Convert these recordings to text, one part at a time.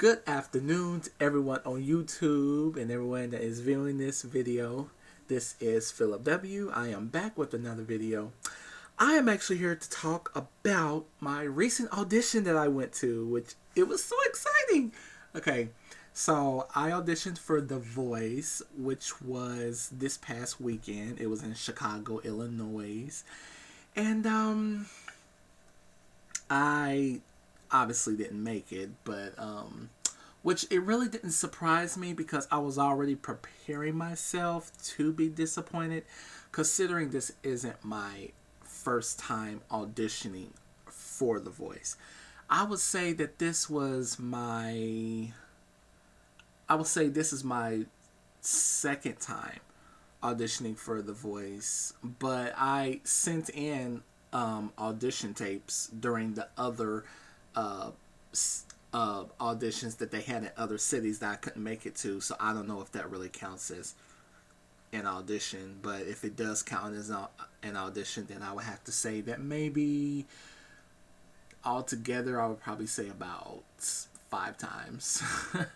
Good afternoon to everyone on YouTube and everyone that is viewing this video. This is Philip W. I am back with another video. I am actually here to talk about my recent audition that I went to, which it was so exciting. Okay, so I auditioned for The Voice, which was this past weekend. It was in Chicago, Illinois. And I obviously didn't make it, but which it really didn't surprise me because I was already preparing myself to be disappointed, considering this isn't my first time auditioning for The Voice. I would say that this is my second time auditioning for The Voice, but I sent in audition tapes during the other uh, auditions that they had in other cities that I couldn't make it to. So I don't know if that really counts as an audition, but if it does count as an audition, then I would have to say that maybe altogether I would probably say about 5 times. But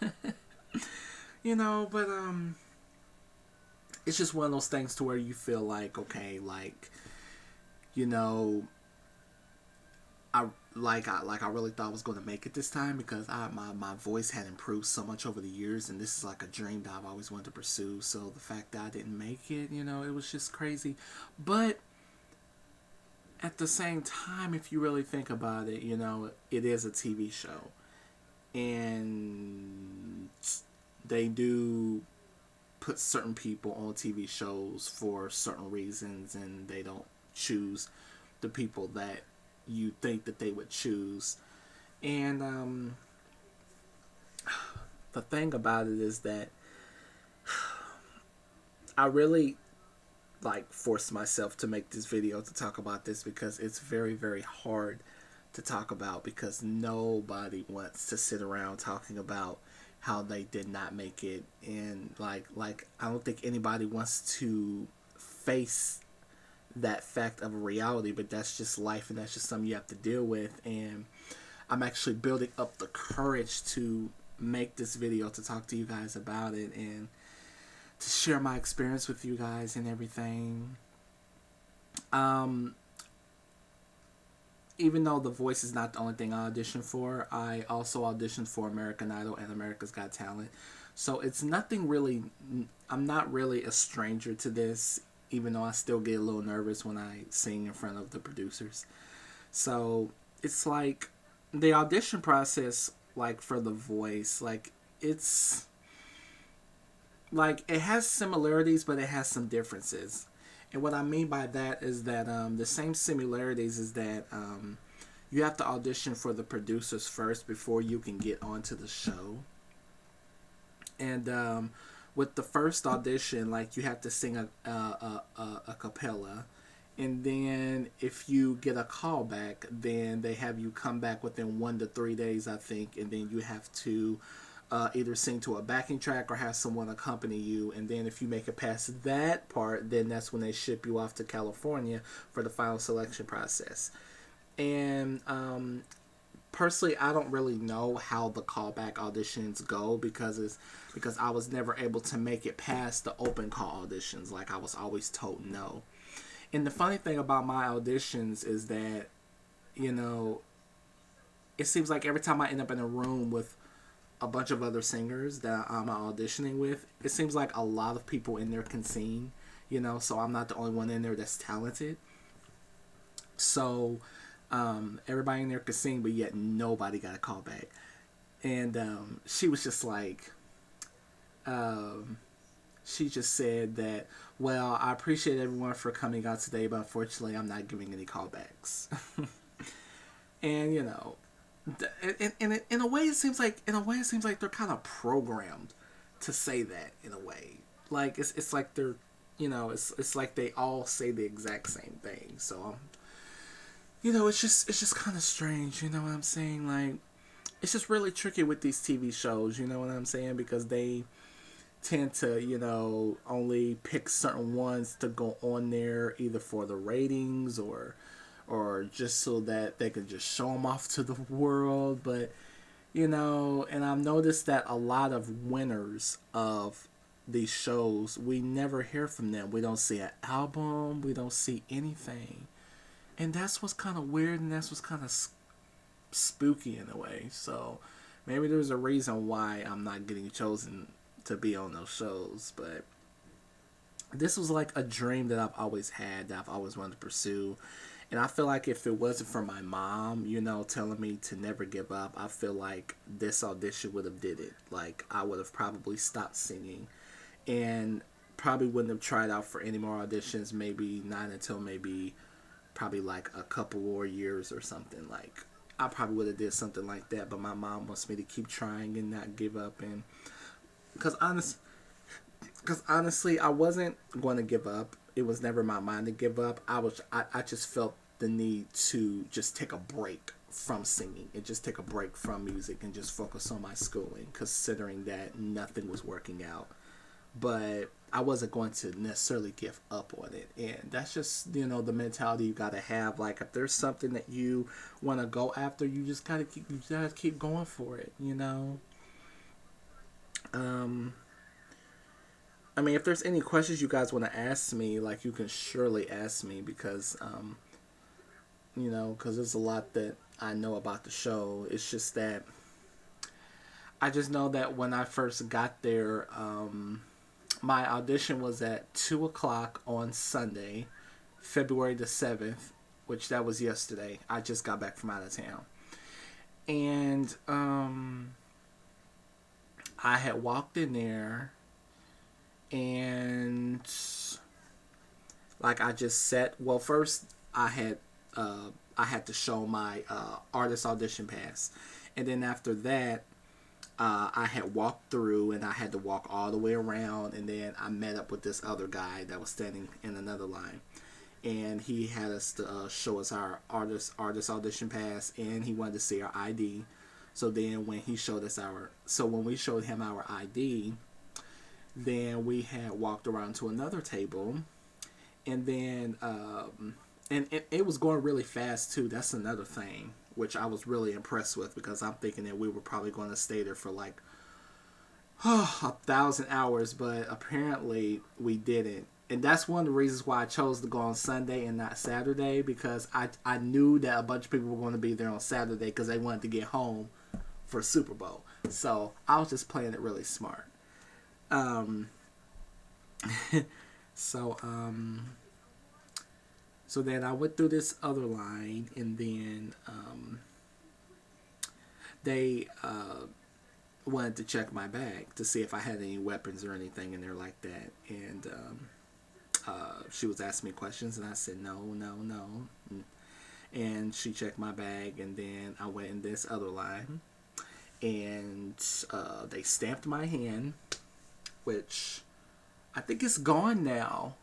it's just one of those things to where you feel like, okay, like, you know, I really thought I was going to make it this time because my voice had improved so much over the years, and this is like a dream that I've always wanted to pursue. So the fact that I didn't make it, it was just crazy. But at the same time, if you really think about it, it is a TV show, and they do put certain people on TV shows for certain reasons, and they don't choose the people that you think that they would choose. And the thing about it is that I really forced myself to make this video to talk about this because it's very, very hard to talk about, because nobody wants to sit around talking about how they did not make it. And like I don't think anybody wants to face that fact of a reality, but that's just life, and that's just something you have to deal with. And I'm actually building up the courage to make this video to talk to you guys about it and to share my experience with you guys and everything. Even though The Voice is not the only thing I auditioned for, I also auditioned for American Idol and America's Got Talent. So it's nothing really, I'm not really a stranger to this, even though I still get a little nervous when I sing in front of the producers. So it's like the audition process, for The Voice, it's it has similarities, but it has some differences. And what I mean by that is that the same similarities is that you have to audition for the producers first before you can get onto the show. And with the first audition, you have to sing a cappella, and then if you get a call back, then they have you come back within 1 to 3 days, I think, and then you have to either sing to a backing track or have someone accompany you. And then if you make it past that part, then that's when they ship you off to California for the final selection process. And personally, I don't really know how the callback auditions go because I was never able to make it past the open call auditions. I was always told no. And the funny thing about my auditions is that, it seems like every time I end up in a room with a bunch of other singers that I'm auditioning with, it seems like a lot of people in there can sing, so I'm not the only one in there that's talented. So everybody in there could sing, but yet nobody got a call back. And she was just she just said that, well, I appreciate everyone for coming out today, but unfortunately I'm not giving any callbacks. And in a way it seems like they're kind of programmed to say that, in a way. It's like they're, it's like they all say the exact same thing. So it's just kind of strange, you know what I'm saying? It's just really tricky with these TV shows, you know what I'm saying? Because they tend to, only pick certain ones to go on there, either for the ratings or just so that they can just show them off to the world. But And I've noticed that a lot of winners of these shows, we never hear from them. We don't see an album, we don't see anything. And that's what's kind of weird, and that's what's kind of spooky in a way. So maybe there's a reason why I'm not getting chosen to be on those shows. But this was like a dream that I've always had, that I've always wanted to pursue. And I feel like if it wasn't for my mom, telling me to never give up, I feel like this audition would have did it. Like, I would have probably stopped singing and probably wouldn't have tried out for any more auditions, maybe not until maybe probably like a couple more years or something. Like, I probably would have did something like that, but my mom wants me to keep trying and not give up. And because honestly, I wasn't going to give up. It was never my mind to give up. I just felt the need to just take a break from singing and just take a break from music and just focus on my schooling, considering that nothing was working out. But I wasn't going to necessarily give up on it. And that's just, the mentality you got to have. Like, if there's something that you want to go after, you gotta keep going for it. Um, I mean, if there's any questions you guys want to ask me, like, you can surely ask me, because, because there's a lot that I know about the show. It's just that I just know that when I first got there, my audition was at 2 o'clock on Sunday, February the 7th, which that was yesterday. I just got back from out of town. And I had walked in there, and like, I just sat. Well, first I had to show my artist audition pass, and then after that, I had walked through, and I had to walk all the way around, and then I met up with this other guy that was standing in another line, and he had us to show us our artist audition pass, and he wanted to see our ID. So then when when we showed him our ID, then we had walked around to another table, and then and it was going really fast too. That's another thing which I was really impressed with, because I'm thinking that we were probably going to stay there for like 1,000 hours, but apparently we didn't. And that's one of the reasons why I chose to go on Sunday and not Saturday, because I knew that a bunch of people were going to be there on Saturday because they wanted to get home for Super Bowl. So I was just playing it really smart. Um, so so then I went through this other line, and then they wanted to check my bag to see if I had any weapons or anything in there like that. And she was asking me questions, and I said no, no, no. And she checked my bag, and then I went in this other line, and they stamped my hand, which I think it's gone now.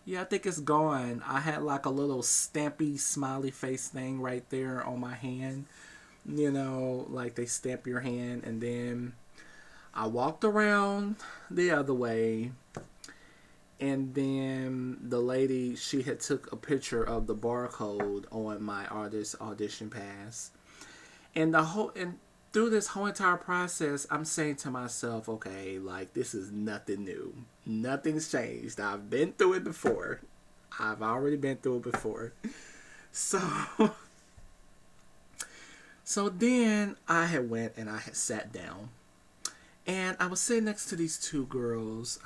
Yeah, I think it's gone. I had like a little stampy smiley face thing right there on my hand. Like they stamp your hand, and then I walked around the other way, and then the lady, she had took a picture of the barcode on my artist audition pass. And through this whole entire process, I'm saying to myself, okay, like, this is nothing new. Nothing's changed. I've been through it before. I've already been through it before. So, so then I had went and I had sat down. And I was sitting next to these two girls.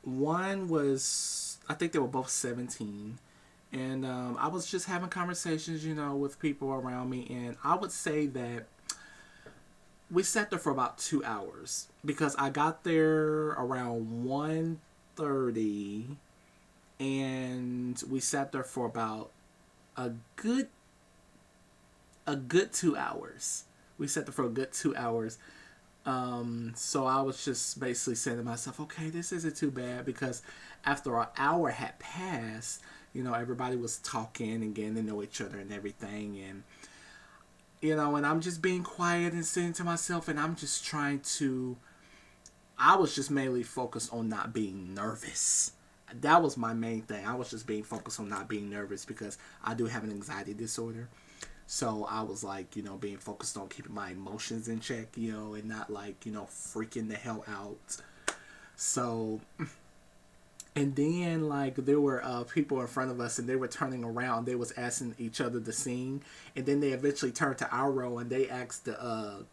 One was, I think they were both 17. And I was just having conversations, with people around me. And I would say that we sat there for about 2 hours, because I got there around 1:30, and we sat there for about a good 2 hours. We sat there for a good 2 hours. So I was just basically saying to myself, okay, this isn't too bad, because after an hour had passed, everybody was talking and getting to know each other and everything. And, and I'm just being quiet and saying to myself, and I'm just I was just mainly focused on not being nervous. That was my main thing. I was just being focused on not being nervous, because I do have an anxiety disorder. So I was like, being focused on keeping my emotions in check, and not like, freaking the hell out. So, and then like there were people in front of us, and they were turning around. They was asking each other to sing, and then they eventually turned to our row, and they asked the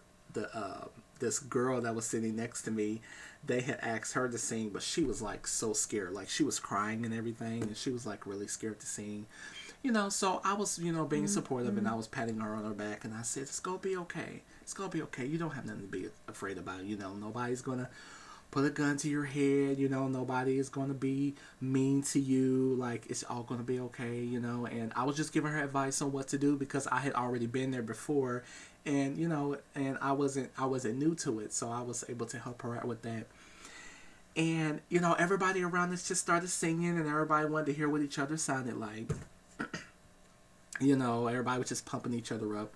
this girl that was sitting next to me. They had asked her to sing, but she was like so scared, like she was crying and everything, and she was like really scared to sing. So I was, being supportive, and I was patting her on her back, and I said, it's gonna be okay. It's gonna be okay. You don't have nothing to be afraid about. Nobody's gonna put a gun to your head. Nobody is gonna be mean to you. Like, it's all gonna be okay. And I was just giving her advice on what to do because I had already been there before, and and I wasn't new to it, so I was able to help her out with that. And everybody around us just started singing, and everybody wanted to hear what each other sounded like. Everybody was just pumping each other up.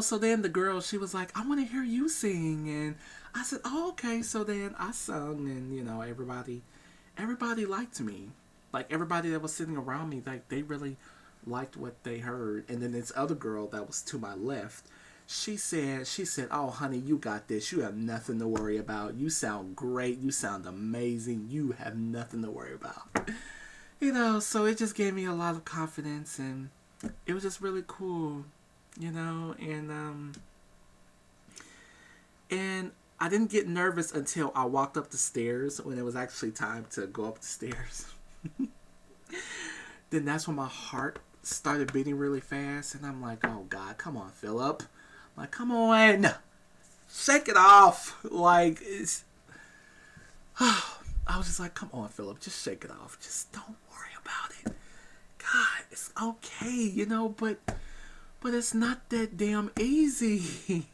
So then the girl, she was like, I want to hear you sing. And I said, oh, okay. So then I sung, and, everybody liked me. Like, everybody that was sitting around me, like, they really liked what they heard. And then this other girl that was to my left, she said, oh, honey, you got this. You have nothing to worry about. You sound great. You sound amazing. You have nothing to worry about. So it just gave me a lot of confidence, and it was just really cool, and I didn't get nervous until I walked up the stairs when it was actually time to go up the stairs. Then that's when my heart started beating really fast, and I'm like, oh God, come on, Philip. I'm like, come on, shake it off. Like, it's I was just like, come on, Philip, just shake it off. Just don't worry about it. God, it's okay, but it's not that damn easy.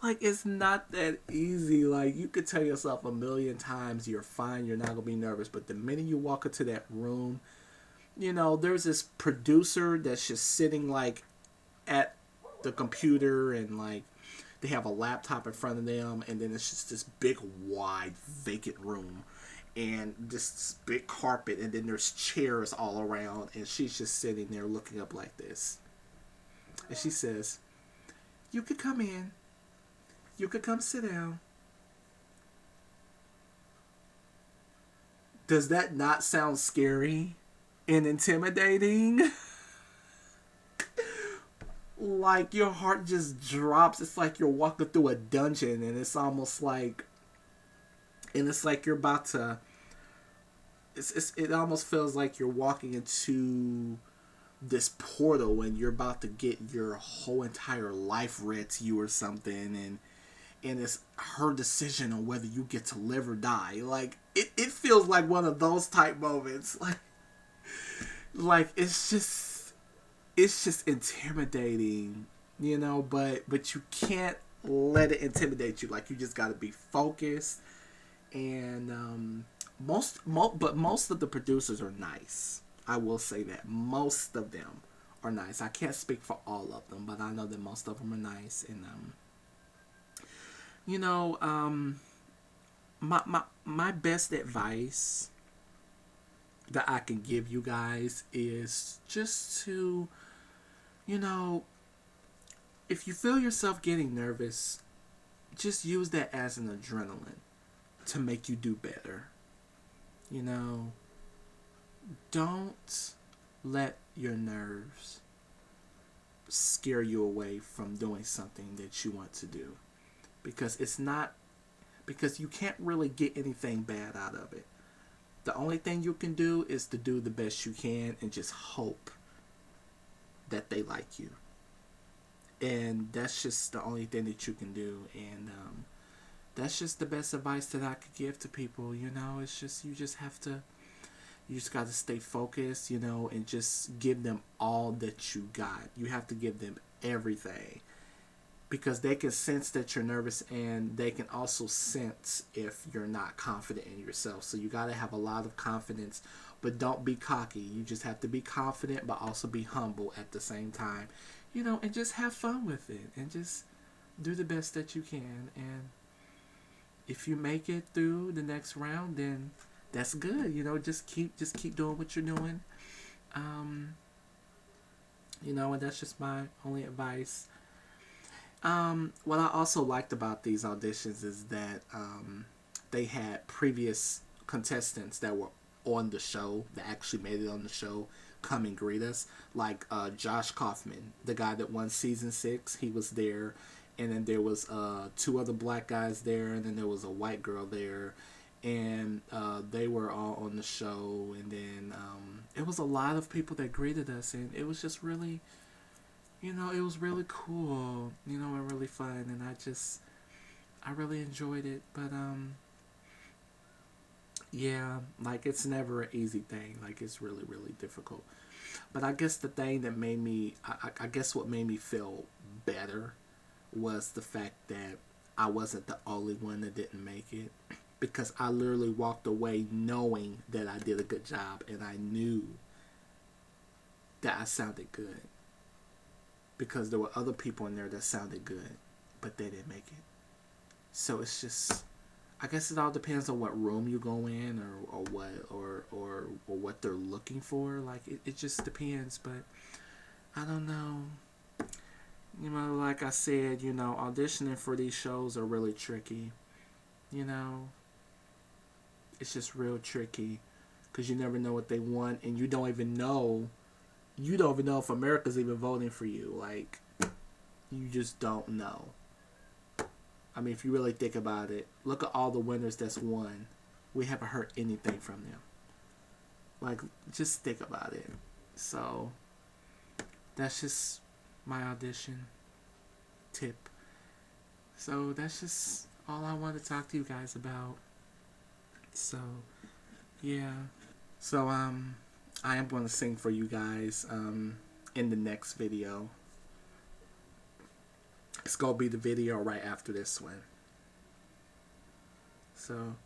Like, it's not that easy. Like, you could tell yourself a million times you're fine, you're not gonna be nervous, but the minute you walk into that room, there's this producer that's just sitting like at the computer, and like they have a laptop in front of them, and then it's just this big wide vacant room, and this big carpet, and then there's chairs all around, and she's just sitting there looking up like this, and she says, you could come in, you could come sit down. Does that not sound scary and intimidating? Like, your heart just drops. It's like you're walking through a dungeon, and it's almost like, and it's like you're about to, it almost feels like you're walking into this portal, and you're about to get your whole entire life read to you or something, and it's her decision on whether you get to live or die. Like, it feels like one of those type moments. Like it's just intimidating, but you can't let it intimidate you. Like, you just got to be focused, and but most of the producers are nice. I will say that most of them are nice. I can't speak for all of them, but I know that most of them are nice, and you know, my best advice that I can give you guys is just to, you know, if you feel yourself getting nervous, just use that as an adrenaline to make you do better. Don't let your nerves scare you away from doing something that you want to do, because you can't really get anything bad out of it. The only thing you can do is to do the best you can and just hope that they like you. And that's just the only thing that you can do. And that's just the best advice that I could give to people. It's just, you just got to stay focused, and just give them all that you got. You have to give them everything, because they can sense that you're nervous, and they can also sense if you're not confident in yourself. So you got to have a lot of confidence, but don't be cocky. You just have to be confident, but also be humble at the same time, and just have fun with it, and just do the best that you can. And if you make it through the next round, then that's good. Just keep doing what you're doing. And that's just my only advice. What I also liked about these auditions is that they had previous contestants that were on the show that actually made it on the show come and greet us. Like Josh Kaufman, the guy that won season 6, he was there, and then there was two other black guys there, and then there was a white girl there, and they were all on the show. And then it was a lot of people that greeted us, and it was just really, it was really cool, and really fun, and I really enjoyed it. But yeah, like it's never an easy thing. Like it's really, really difficult. But I guess the thing that made me, I guess what made me feel better was the fact that I wasn't the only one that didn't make it. Because I literally walked away knowing that I did a good job, and I knew that I sounded good. Because there were other people in there that sounded good, but they didn't make it. So it's just, I guess it all depends on what room you go in, or what they're looking for. Like it just depends. But I don't know. Like I said, auditioning for these shows are really tricky. You know, it's just real tricky because you never know what they want, and you don't even know if America's even voting for you. Like you just don't know. I mean, if you really think about it, look at all the winners that's won. We haven't heard anything from them. Like, just think about it. So, that's just my audition tip. So, that's just all I want to talk to you guys about. So, yeah. So, I am going to sing for you guys in the next video. It's going to be the video right after this one. So,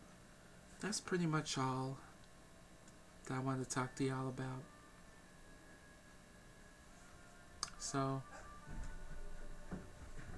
that's pretty much all that I want to talk to y'all about. So,